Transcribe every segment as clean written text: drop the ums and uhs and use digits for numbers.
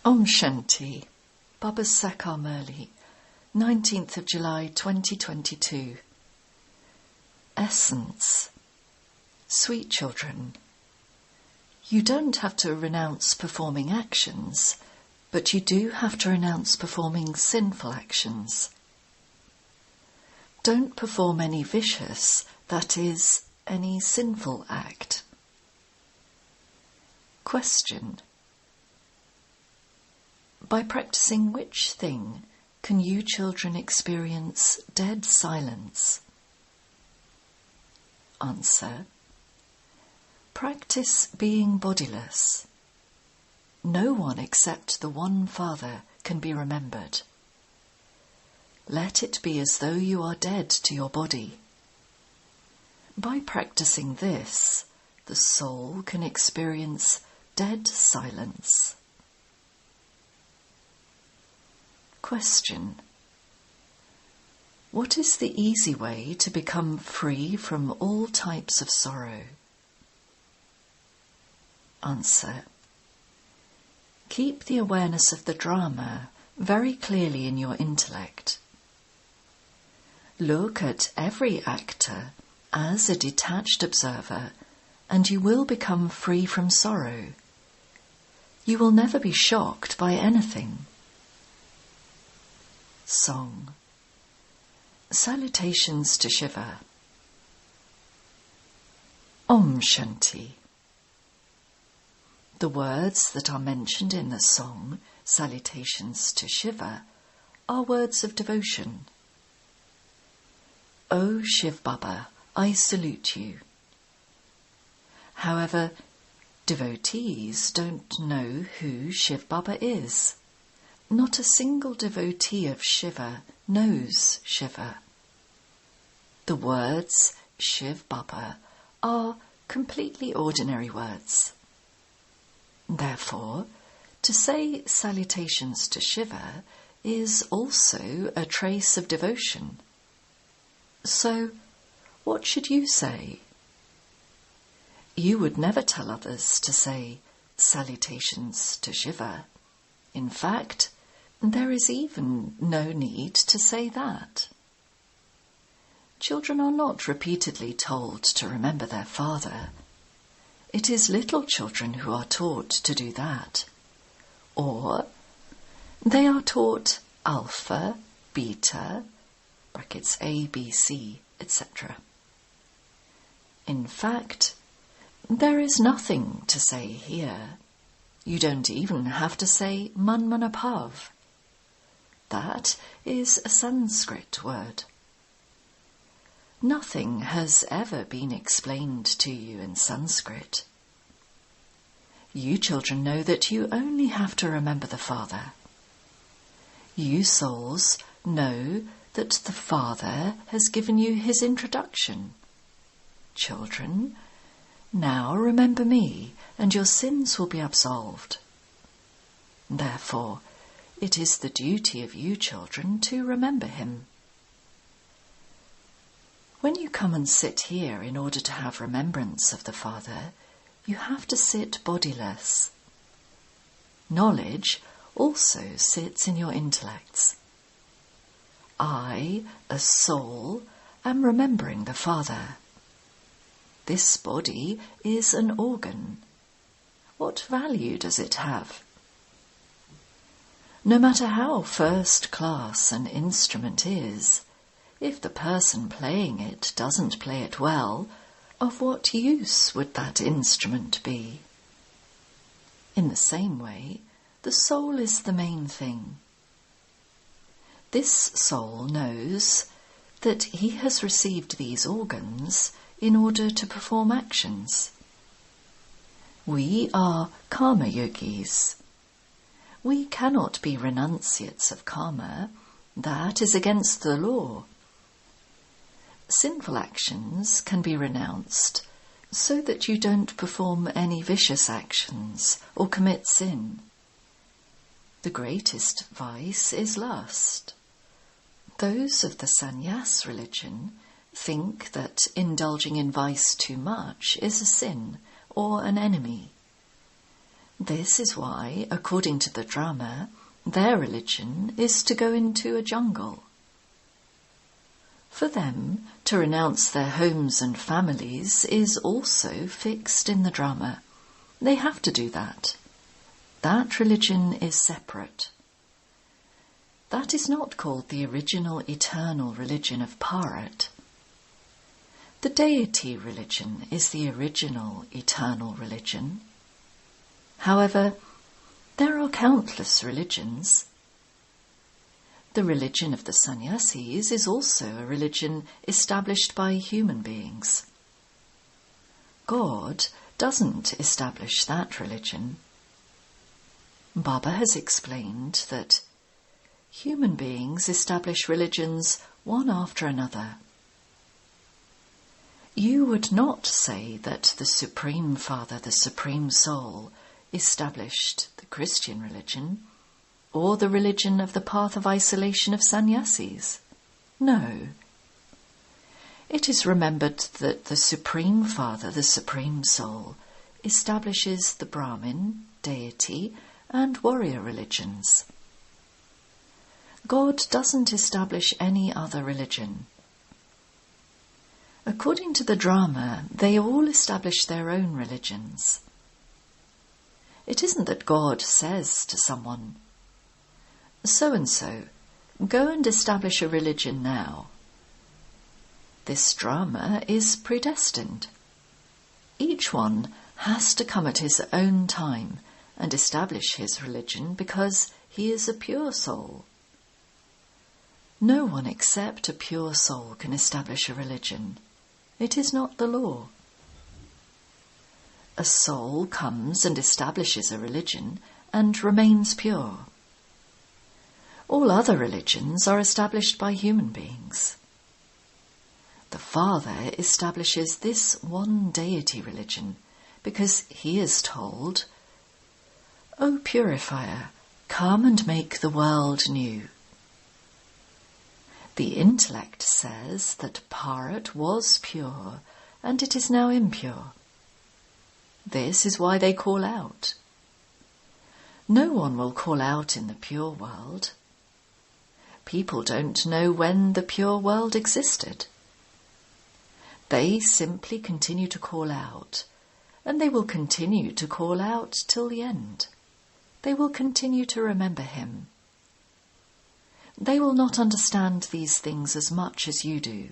Om Shanti, Baba Sakar Murli, 19th of July 2022. Essence. Sweet children, you don't have to renounce performing actions, but you do have to renounce performing sinful actions. Don't perform any vicious, that is, any sinful act. Question. By practicing which thing can you children experience dead silence? Answer. Practice being bodiless. No one except the one Father can be remembered. Let it be as though you are dead to your body. By practicing this, the soul can experience dead silence. Question. What is the easy way to become free from all types of sorrow? Answer. Keep the awareness of the drama very clearly in your intellect. Look at every actor as a detached observer, and you will become free from sorrow. You will never be shocked by anything. Song. Salutations to Shiva. Om Shanti. The words that are mentioned in the song, Salutations to Shiva, are words of devotion. O Shiv Baba, I salute you. However, devotees don't know who Shiv Baba is. Not a single devotee of Shiva knows Shiva. The words Shiv Baba are completely ordinary words. Therefore, to say salutations to Shiva is also a trace of devotion. So, what should you say? You would never tell others to say salutations to Shiva. In fact, there is even no need to say that. Children are not repeatedly told to remember their father. It is little children who are taught to do that. Or they are taught alpha, beta, brackets A, B, C, etc. In fact, there is nothing to say here. You don't even have to say manmanapav. That is a Sanskrit word. Nothing has ever been explained to you in Sanskrit. You children know that you only have to remember the Father. You souls know that the Father has given you his introduction. Children, now remember me, and your sins will be absolved. Therefore, it is the duty of you children to remember him. When you come and sit here in order to have remembrance of the Father, you have to sit bodiless. Knowledge also sits in your intellects. I, a soul, am remembering the Father. This body is an organ. What value does it have? No matter how first class an instrument is, if the person playing it doesn't play it well, of what use would that instrument be? In the same way, the soul is the main thing. This soul knows that he has received these organs in order to perform actions. We are karma yogis. We cannot be renunciates of karma. That is against the law. Sinful actions can be renounced so that you don't perform any vicious actions or commit sin. The greatest vice is lust. Those of the sannyas religion think that indulging in vice too much is a sin or an enemy. This is why, according to the drama, their religion is to go into a jungle. For them, to renounce their homes and families is also fixed in the drama. They have to do that. That religion is separate. That is not called the original eternal religion of Bharat. The deity religion is the original eternal religion. However, there are countless religions. The religion of the sannyasis is also a religion established by human beings. God doesn't establish that religion. Baba has explained that human beings establish religions one after another. You would not say that the Supreme Father, the Supreme Soul, established the Christian religion, or the religion of the path of isolation of sannyasis. No. It is remembered that the Supreme Father, the Supreme Soul, establishes the Brahmin, deity, and warrior religions. God doesn't establish any other religion. According to the drama, they all establish their own religions. It isn't that God says to someone, so-and-so, go and establish a religion now. This drama is predestined. Each one has to come at his own time and establish his religion because he is a pure soul. No one except a pure soul can establish a religion. It is not the law. A soul comes and establishes a religion and remains pure. All other religions are established by human beings. The Father establishes this one deity religion because he is told, "O purifier, come and make the world new." The intellect says that Bharat was pure and it is now impure. This is why they call out. No one will call out in the pure world. People don't know when the pure world existed. They simply continue to call out, and they will continue to call out till the end. They will continue to remember him. They will not understand these things as much as you do.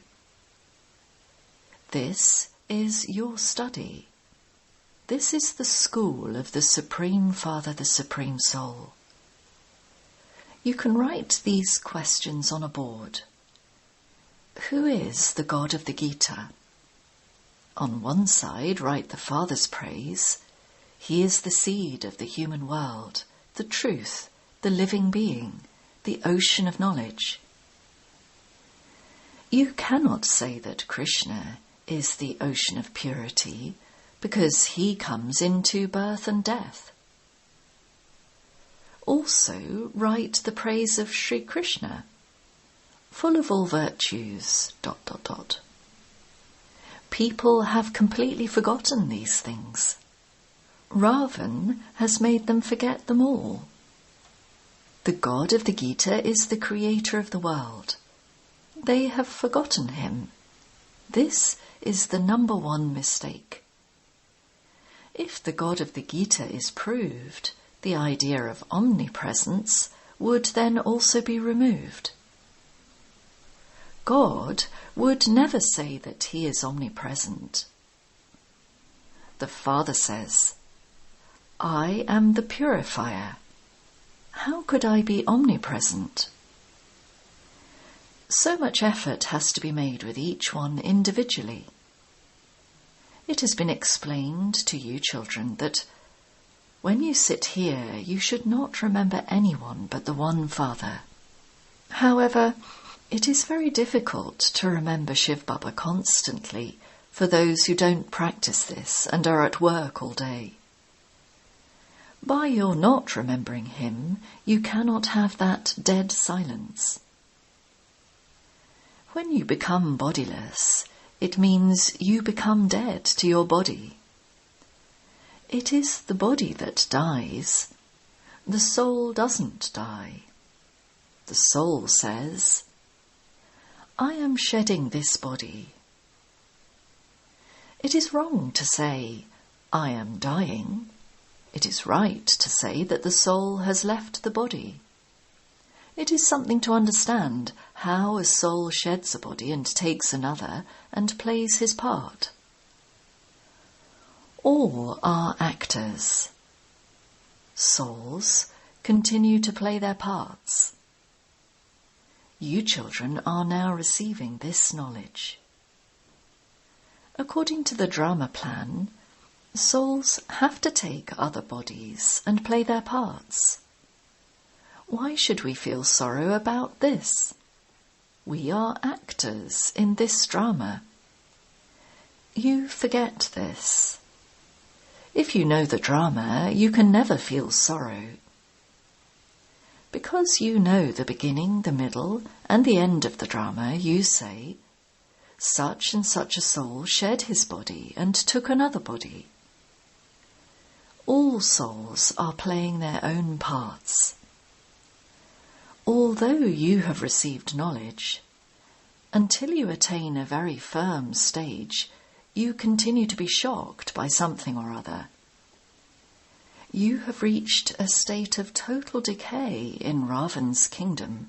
This is your study. This is the school of the Supreme Father, the Supreme Soul. You can write these questions on a board. Who is the God of the Gita? On one side, write the Father's praise. He is the seed of the human world, the truth, the living being, the ocean of knowledge. You cannot say that Krishna is the ocean of purity because he comes into birth and death. Also write the praise of Sri Krishna, full of all virtues, ... People have completely forgotten these things. Ravan has made them forget them all. The God of the Gita is the creator of the world. They have forgotten him. This is the number one mistake. If the God of the Gita is proved, the idea of omnipresence would then also be removed. God would never say that he is omnipresent. The Father says, "I am the purifier. How could I be omnipresent?" So much effort has to be made with each one individually. It has been explained to you children that when you sit here, you should not remember anyone but the one Father. However, it is very difficult to remember Shiv Baba constantly for those who don't practice this and are at work all day. By your not remembering him, you cannot have that dead silence. When you become bodiless, it means you become dead to your body. It is the body that dies. The soul doesn't die. The soul says, I am shedding this body. It is wrong to say, I am dying. It is right to say that the soul has left the body. It is something to understand how a soul sheds a body and takes another and plays his part. All are actors. Souls continue to play their parts. You children are now receiving this knowledge. According to the drama plan, souls have to take other bodies and play their parts. Why should we feel sorrow about this? We are actors in this drama. You forget this. If you know the drama, you can never feel sorrow. Because you know the beginning, the middle, and the end of the drama, you say, such and such a soul shed his body and took another body. All souls are playing their own parts. Although you have received knowledge, until you attain a very firm stage, you continue to be shocked by something or other. You have reached a state of total decay in Ravan's kingdom,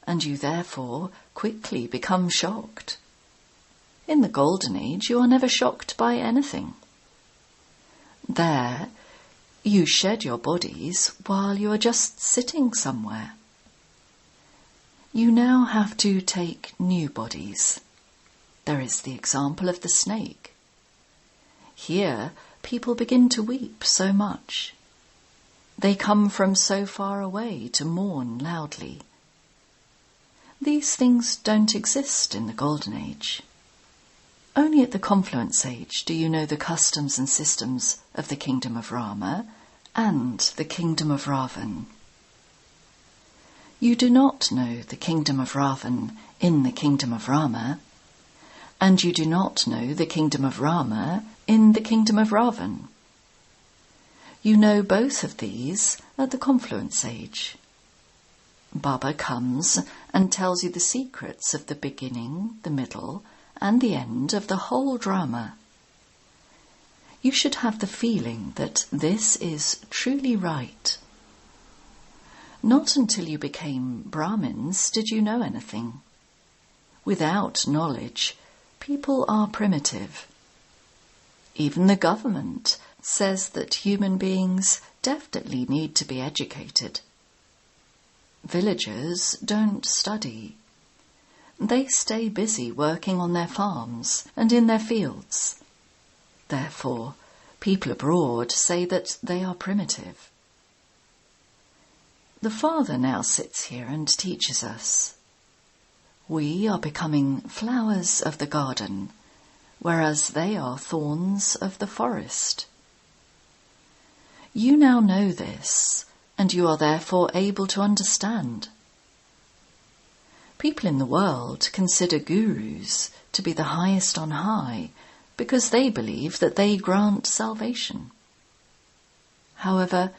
and you therefore quickly become shocked. In the Golden Age, you are never shocked by anything. There, you shed your bodies while you are just sitting somewhere. You now have to take new bodies. There is the example of the snake. Here, people begin to weep so much. They come from so far away to mourn loudly. These things don't exist in the Golden Age. Only at the Confluence Age do you know the customs and systems of the kingdom of Rama and the kingdom of Ravan. You do not know the kingdom of Ravan in the kingdom of Rama, and you do not know the kingdom of Rama in the kingdom of Ravan. You know both of these at the Confluence Age. Baba comes and tells you the secrets of the beginning, the middle, and the end of the whole drama. You should have the feeling that this is truly right. Not until you became Brahmins did you know anything. Without knowledge, people are primitive. Even the government says that human beings definitely need to be educated. Villagers don't study. They stay busy working on their farms and in their fields. Therefore, people abroad say that they are primitive. The Father now sits here and teaches us. We are becoming flowers of the garden, whereas they are thorns of the forest. You now know this, and you are therefore able to understand. People in the world consider gurus to be the highest on high because they believe that they grant salvation. However,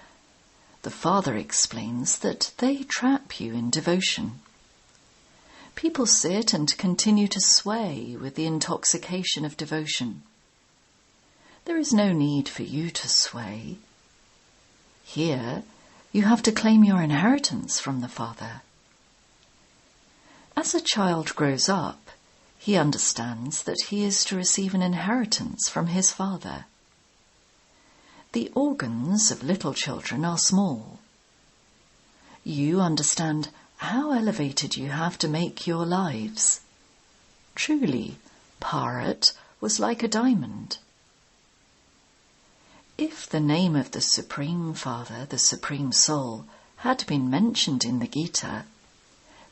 the Father explains that they trap you in devotion. People sit and continue to sway with the intoxication of devotion. There is no need for you to sway. Here, you have to claim your inheritance from the Father. As a child grows up, he understands that he is to receive an inheritance from his Father. The organs of little children are small. You understand how elevated you have to make your lives. Truly, Bharat was like a diamond. If the name of the Supreme Father, the Supreme Soul, had been mentioned in the Gita,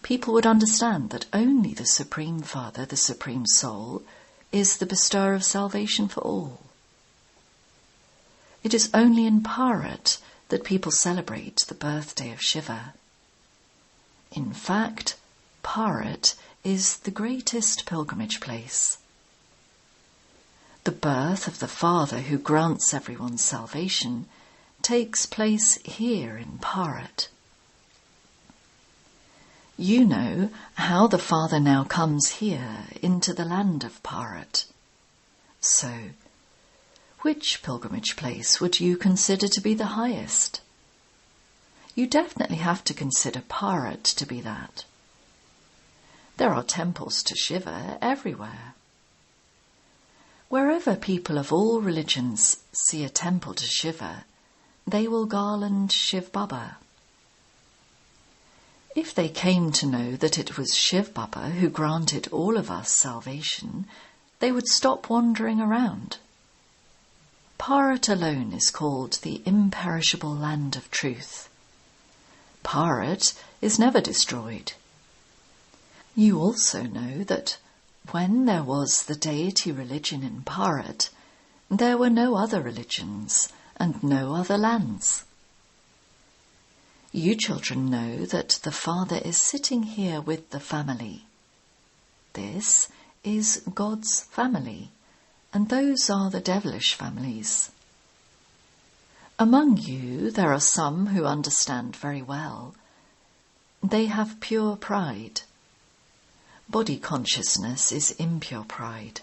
people would understand that only the Supreme Father, the Supreme Soul, is the bestower of salvation for all. It is only in Bharat that people celebrate the birthday of Shiva. In fact, Bharat is the greatest pilgrimage place. The birth of the Father who grants everyone salvation takes place here in Bharat. You know how the Father now comes here into the land of Bharat. So, which pilgrimage place would you consider to be the highest? You definitely have to consider Bharat to be that. There are temples to Shiva everywhere. Wherever people of all religions see a temple to Shiva, they will garland Shiv Baba. If they came to know that it was Shiv Baba who granted all of us salvation, they would stop wandering around. Bharat alone is called the imperishable land of truth. Bharat is never destroyed. You also know that when there was the deity religion in Bharat, there were no other religions and no other lands. You children know that the Father is sitting here with the family. This is God's family, and those are the devilish families. Among you there are some who understand very well. They have pure pride. Body consciousness is impure pride.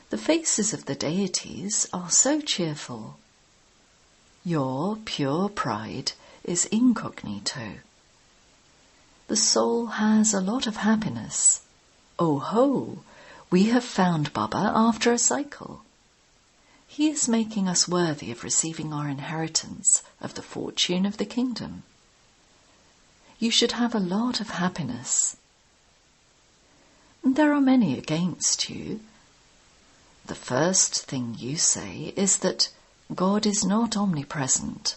The faces of the deities are so cheerful. Your pure pride is incognito. The soul has a lot of happiness. Oh ho! We have found Baba after a cycle. He is making us worthy of receiving our inheritance of the fortune of the kingdom. You should have a lot of happiness. There are many against you. The first thing you say is that God is not omnipresent.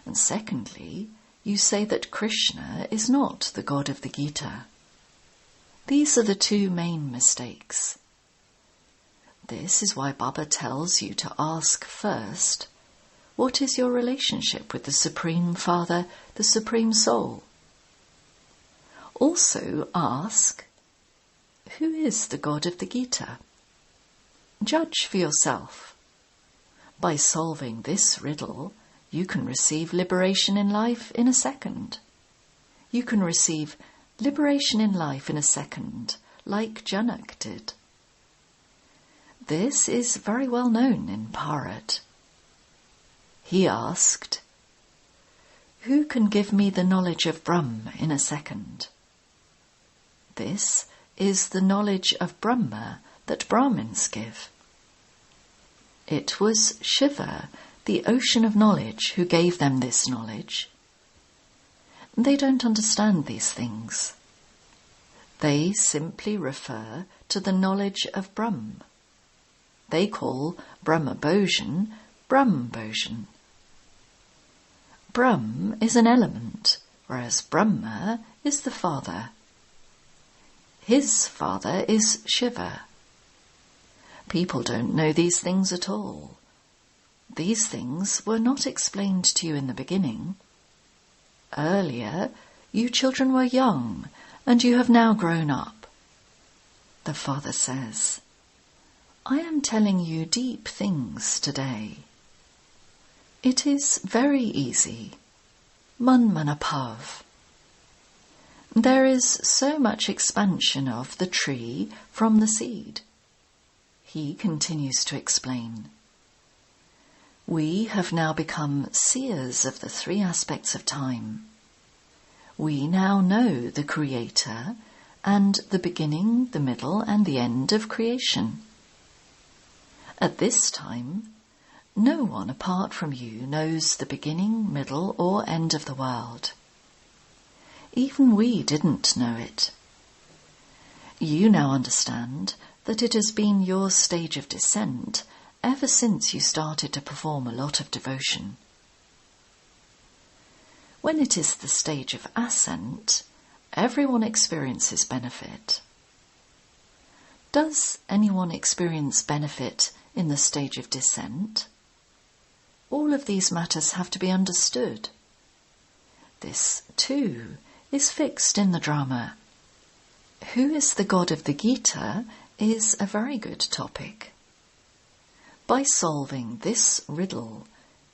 And secondly, you say that Krishna is not the God of the Gita. These are the two main mistakes. This is why Baba tells you to ask first, what is your relationship with the Supreme Father, the Supreme Soul? Also ask, who is the God of the Gita? Judge for yourself. By solving this riddle, you can receive liberation in life in a second. You can receive liberation in life in a second, like Janak did. This is very well known in Bharat. He asked, who can give me the knowledge of Brahma in a second? This is the knowledge of Brahma that Brahmins give. It was Shiva, the ocean of knowledge, who gave them this knowledge. They don't understand these things. They simply refer to the knowledge of Brahm. They call Brahma Bhojan Brahm Bhojan. Brahm is an element, whereas Brahma is the father. His father is Shiva. People don't know these things at all. These things were not explained to you in the beginning. Earlier, you children were young, and you have now grown up. The Father says, I am telling you deep things today. It is very easy. Man manapav. There is so much expansion of the tree from the seed. He continues to explain. We have now become seers of the three aspects of time. We now know the Creator and the beginning, the middle and the end of creation. At this time, no one apart from you knows the beginning, middle or end of the world. Even we didn't know it. You now understand that it has been your stage of descent ever since you started to perform a lot of devotion. When it is the stage of ascent, everyone experiences benefit. Does anyone experience benefit in the stage of descent? All of these matters have to be understood. This, too, is fixed in the drama. Who is the God of the Gita is a very good topic. By solving this riddle,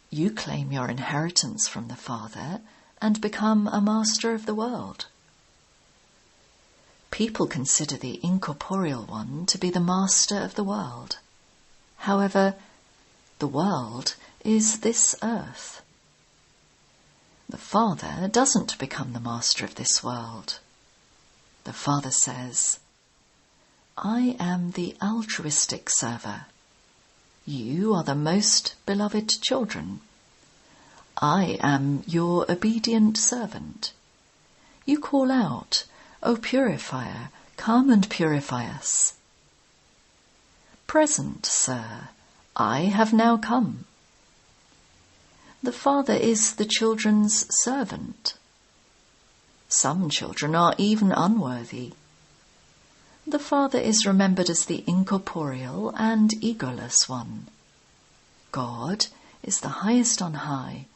you claim your inheritance from the Father and become a master of the world. People consider the incorporeal one to be the master of the world. However, the world is this earth. The Father doesn't become the master of this world. The Father says, I am the altruistic server. You are the most beloved children. I am your obedient servant. You call out, O purifier, come and purify us. Present, sir, I have now come. The Father is the children's servant. Some children are even unworthy. The Father is remembered as the incorporeal and egoless one. God is the highest on high,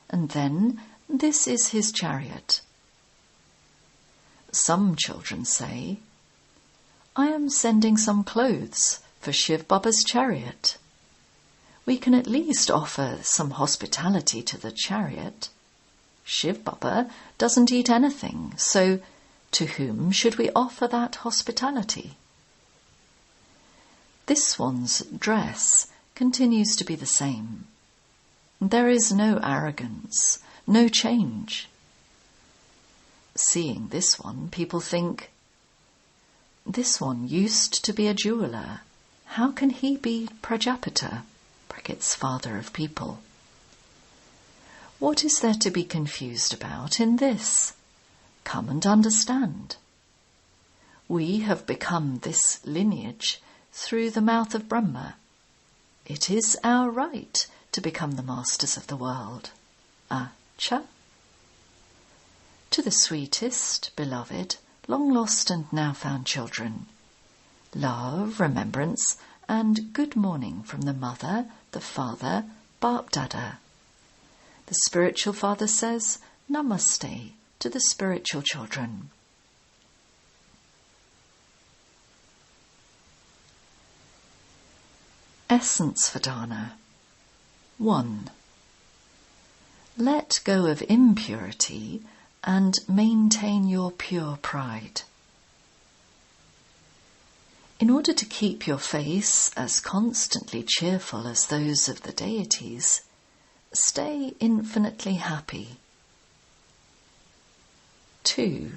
and then this is his chariot. Some children say, I am sending some clothes for Shiv Baba's chariot. We can at least offer some hospitality to the chariot. Shiv Baba doesn't eat anything, so to whom should we offer that hospitality? This one's dress continues to be the same. There is no arrogance, no change. Seeing this one, people think, this one used to be a jeweller. How can he be Prajapita, brackets father of people? What is there to be confused about in this? Come and understand. We have become this lineage through the mouth of Brahma. It is our right to become the masters of the world. Acha? To the sweetest, beloved, long lost and now found children, love, remembrance, and good morning from the mother, the father, Bap Dada. The spiritual father says, Namaste to the spiritual children. Essence Vedana. 1. Let go of impurity and maintain your pure pride. In order to keep your face as constantly cheerful as those of the deities, stay infinitely happy. 2.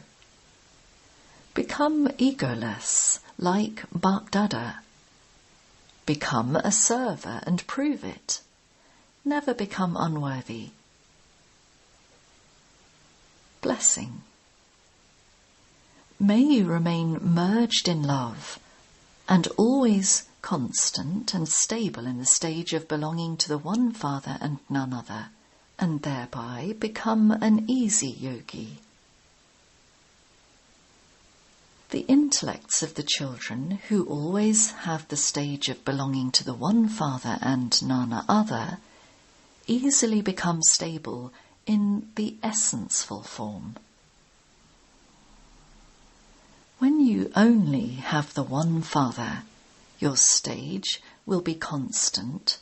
Become egoless, like Bap Dada. Become a server and prove it. Never become unworthy. Blessing. May you remain merged in love and always constant and stable in the stage of belonging to the one Father and none other, and thereby become an easy yogi. The intellects of the children who always have the stage of belonging to the one Father and none other easily become stable in the essenceful form. When you only have the one Father, your stage will be constant,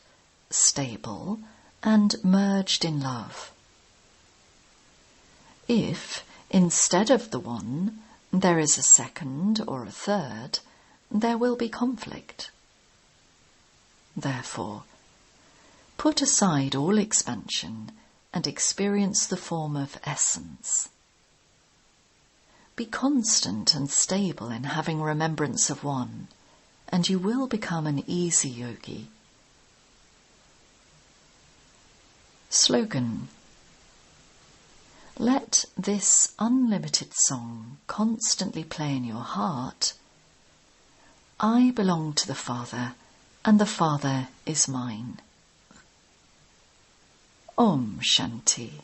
stable, and merged in love. If, instead of the one, there is a second or a third, there will be conflict. Therefore, put aside all expansion and experience the form of essence. Be constant and stable in having remembrance of one, and you will become an easy yogi. Slogan. Let this unlimited song constantly play in your heart. I belong to the Father, and the Father is mine. Om Shanti.